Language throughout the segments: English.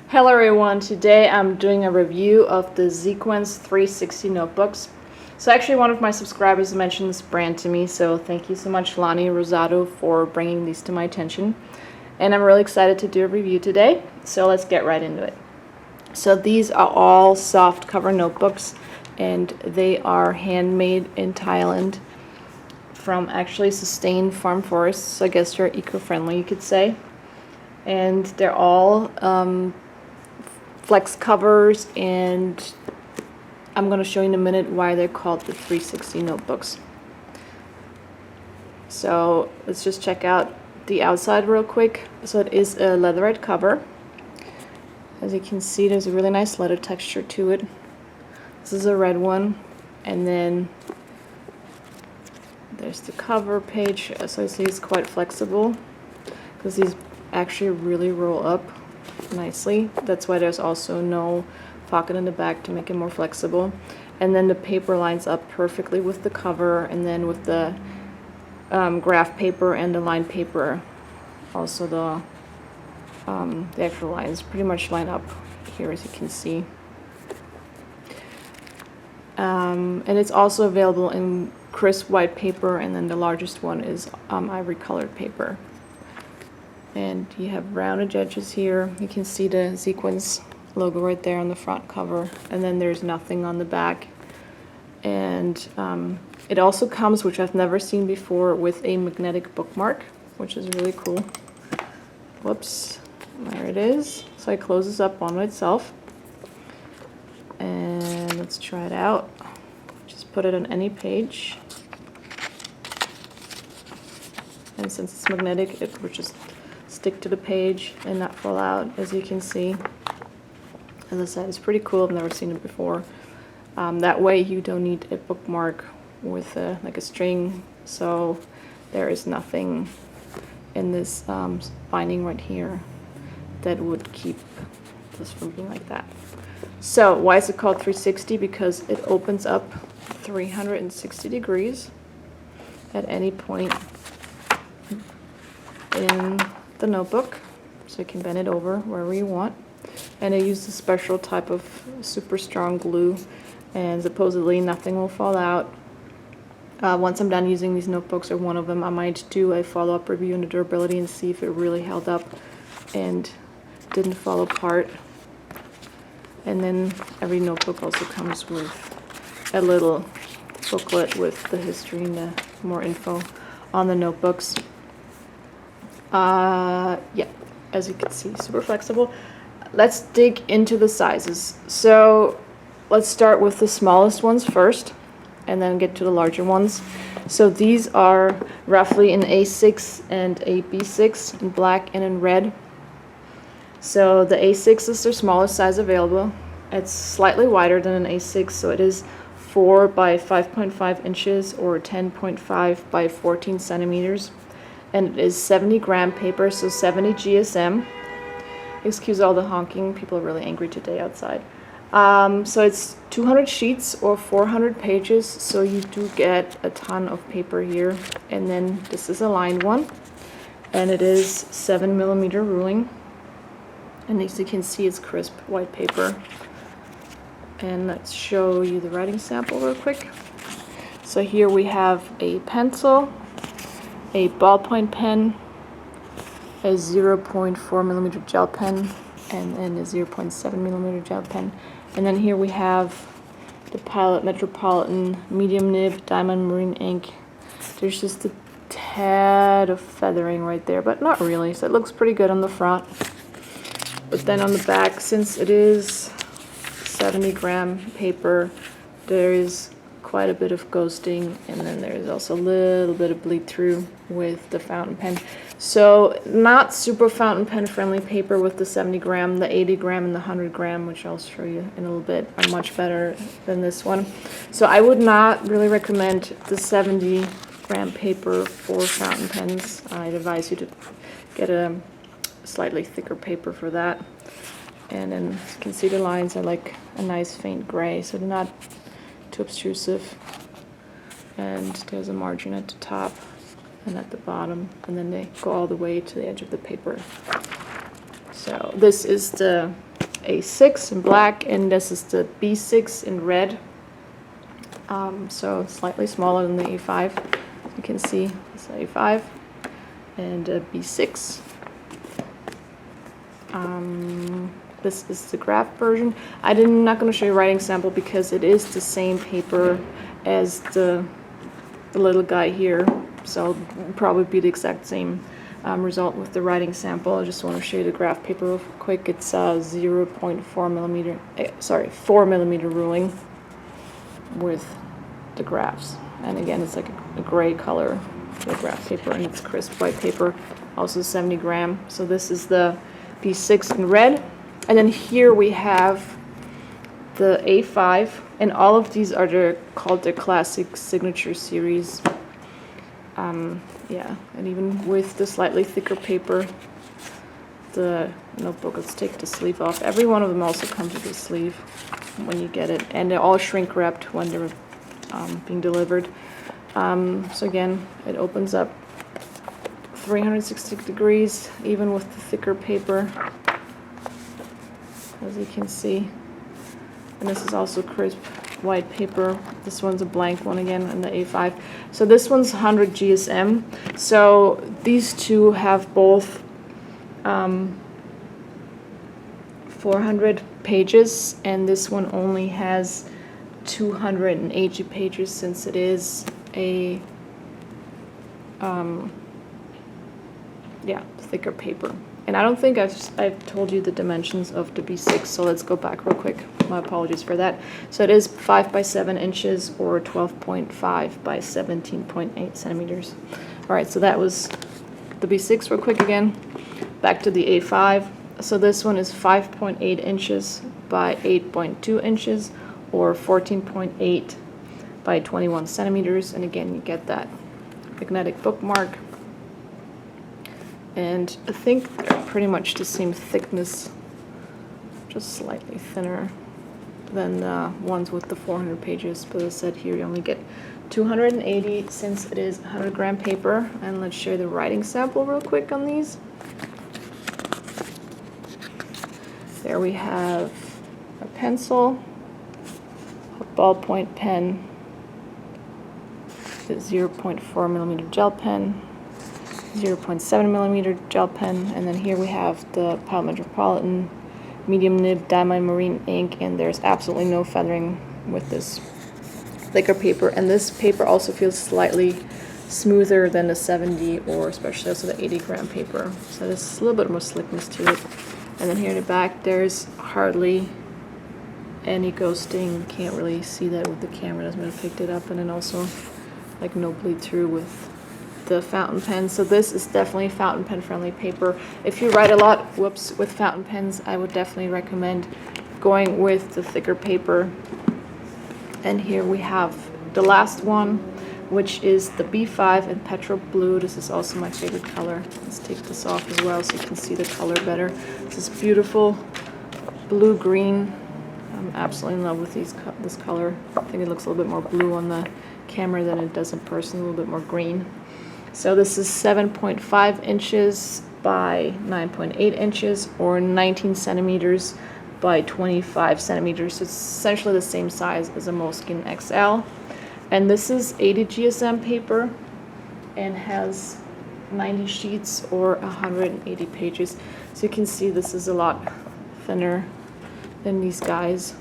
Hello everyone, today I'm doing a review of the Zequenz 360 notebooks. So actually one of my subscribers mentioned this brand to me, so thank you so much Lonnie Rosado for bringing these to my attention. And I'm really excited to do a review today, so let's get right into it. So these are all soft cover notebooks and they are handmade in Thailand from actually sustained farm forests, so I guess they're eco-friendly you could say. And they're all flex covers, and I'm going to show you in a minute why they're called the 360 notebooks. So let's just check out the outside real quick. So it is a leatherette cover. As you can see, there's a really nice leather texture to it. This is a red one, and then there's the cover page. So you see it's quite flexible because these actually really roll up nicely. That's why there's also no pocket in the back to make it more flexible. And then the paper lines up perfectly with the cover, and then with the graph paper and the lined paper, also the actual lines pretty much line up here, as you can see. And it's also available in crisp white paper, and then the largest one is ivory colored paper. And you have rounded edges here. You can see the Zequenz logo right there on the front cover, and then there's nothing on the back. And it also comes, which I've never seen before, with a magnetic bookmark, which is really cool. Whoops, there it is. So it closes up on itself. And let's try it out. Just put it on any page. And since it's magnetic, it will just stick to the page and not fall out, as you can see. As I said, it's pretty cool. I've never seen it before. That way you don't need a bookmark with like a string, so there is nothing in this binding right here that would keep this from being like that. So why is it called 360? Because it opens up 360 degrees at any point in the notebook, so you can bend it over wherever you want. And I used a special type of super strong glue, and supposedly nothing will fall out. Once I'm done using these notebooks, or one of them, I might do a follow-up review on the durability and see if it really held up and didn't fall apart. And then every notebook also comes with a little booklet with the history and the more info on the notebooks. Yeah, as you can see, super flexible. Let's dig into the sizes. So let's start with the smallest ones first, and then get to the larger ones. So these are roughly an A6 and a B6 in black and in red. So the A6 is their smallest size available. It's slightly wider than an A6, so it is 4 by 5.5 inches or 10.5 by 14 centimeters. And it is 70 gram paper, so 70 GSM. Excuse all the honking, people are really angry today outside. So it's 200 sheets or 400 pages, so you do get a ton of paper here. And then this is a lined one, and it is 7mm ruling. And as you can see, it's crisp white paper. And let's show you the writing sample real quick. So here we have a pencil, a ballpoint pen, a 0.4mm gel pen, and then a 0.7mm gel pen. And then here we have the Pilot Metropolitan medium nib diamond marine ink. There's just a tad of feathering right there, but not really, so it looks pretty good on the front. But then on the back, since it is 70 gram paper, there is quite a bit of ghosting, and then there's also a little bit of bleed through with the fountain pen. So not super fountain pen friendly paper with the 70 gram. The 80 gram and the 100 gram, which I'll show you in a little bit, are much better than this one. So I would not really recommend the 70 gram paper for fountain pens. I'd advise you to get a slightly thicker paper for that. And then as you can see, the lines are like a nice faint gray, so they're not too obtrusive. And there's a margin at the top and at the bottom, and then they go all the way to the edge of the paper. So this is the A6 in black, and this is the B6 in red. So slightly smaller than the A5. You can see it's A5 and B6. This is the graph version. I'm not going to show you a writing sample because it is the same paper as the little guy here, so it'll probably be the exact same result with the writing sample. I just want to show you the graph paper real quick. It's 0.4 millimeter, 4 millimeter ruling with the graphs, and again it's like a gray color for the graph paper, and it's crisp white paper, also 70 gram. So this is the B6 in red, and then here we have the A5, and all of these are called the classic signature series. Yeah, and even with the slightly thicker paper, the notebook, let's take the sleeve off. Every one of them also comes with a sleeve when you get it, and they're all shrink wrapped when they're being delivered. So again, it opens up 360 degrees, even with the thicker paper, as you can see. And this is also crisp white paper. This one's a blank one again, and the A5. So this one's 100 GSM. So these two have both 400 pages, and this one only has 280 pages, since it is a thicker paper. And I don't think I've told you the dimensions of the B6, so let's go back real quick. My apologies for that. So it is 5 by 7 inches or 12.5 by 17.8 centimeters. All right, so that was the B6 real quick again. Back to the A5. So this one is 5.8 inches by 8.2 inches or 14.8 by 21 centimeters. And again, you get that magnetic bookmark. And I think they're pretty much the same thickness, just slightly thinner than the ones with the 400 pages. But as I said, here you only get 280 since it is 100 gram paper. And let's show you the writing sample real quick on these. There we have a pencil, a ballpoint pen, the 0.4 millimeter gel pen, 0.7 millimeter gel pen, and then here we have the Pilot Metropolitan medium nib diamond marine ink, and there's absolutely no feathering with this thicker paper. And this paper also feels slightly smoother than the 70 or especially also the 80 gram paper. So there's a little bit more slickness to it. And then here in the back, there's hardly any ghosting. You can't really see that with the camera, doesn't have picked it up. And then also like no bleed through with the fountain pen. So this is definitely fountain pen friendly paper. If you write a lot, with fountain pens, I would definitely recommend going with the thicker paper. And here we have the last one, which is the B5 in petrol blue. This is also my favorite color. Let's take this off as well so you can see the color better. This is beautiful blue-green. I'm absolutely in love with this color. I think it looks a little bit more blue on the camera than it does in person, a little bit more green. So this is 7.5 inches by 9.8 inches or 19 centimeters by 25 centimeters. So it's essentially the same size as a Moleskine XL. And this is 80 GSM paper and has 90 sheets or 180 pages. So you can see this is a lot thinner than these guys,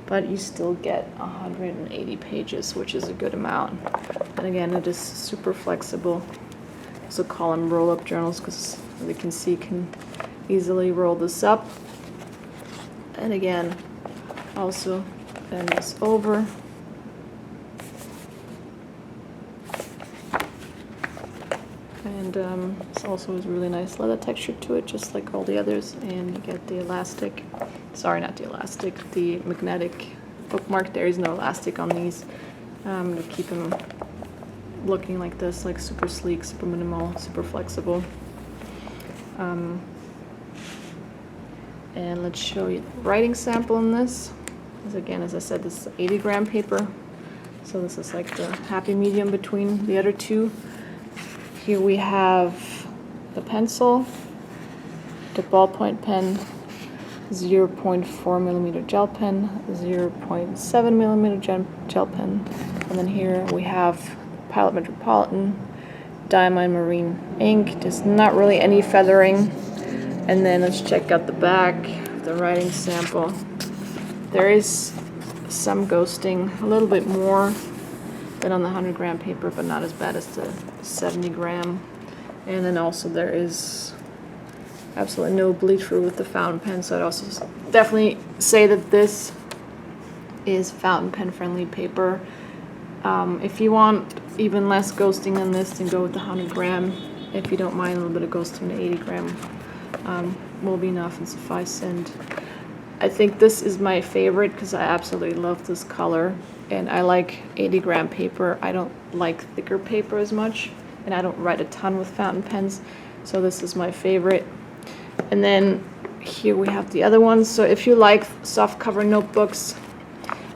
but you still get 180 pages, which is a good amount. And again, it is super flexible. So call them roll-up journals because, as you can see, you can easily roll this up. And again, also bend this over. And this also has really nice leather texture to it, just like all the others. And you get the elastic, sorry, not the elastic, the magnetic bookmark. There is no elastic on these to keep them looking like this, like super sleek, super minimal, super flexible. And let's show you the writing sample in this. Again, as I said, this is 80 gram paper. So this is like the happy medium between the other two. Here we have the pencil, the ballpoint pen, 0.4 millimeter gel pen, 0.7 millimeter gel pen, and then here we have Pilot Metropolitan Diamond Marine ink. There's not really any feathering. And then let's check out the back of the writing sample. There is some ghosting, a little bit more than on the 100-gram paper, but not as bad as the 70-gram. And then also there is absolutely no bleed through with the fountain pen, so I'd also definitely say that this is fountain pen friendly paper. If you want even less ghosting than this, then go with the 100-gram. If you don't mind a little bit of ghosting, the 80-gram will be enough and suffice. And I think this is my favorite because I absolutely love this color, and I like 80-gram paper. I don't like thicker paper as much, and I don't write a ton with fountain pens, so this is my favorite. And then here we have the other ones. So if you like soft cover notebooks,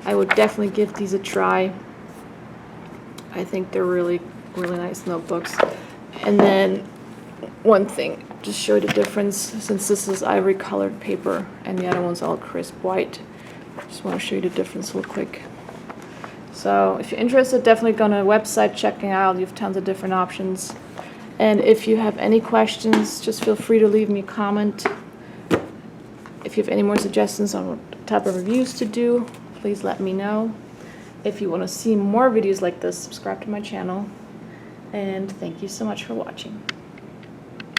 I would definitely give these a try. I think they're really nice notebooks. And then one thing, just show you the difference, since this is ivory colored paper and the other one's all crisp white. Just want to show you the difference real quick. So if you're interested, definitely go on a website, checking out. You have tons of different options. And if you have any questions, just feel free to leave me a comment. If you have any more suggestions on what type of reviews to do, please let me know. If you want to see more videos like this, subscribe to my channel. And thank you so much for watching.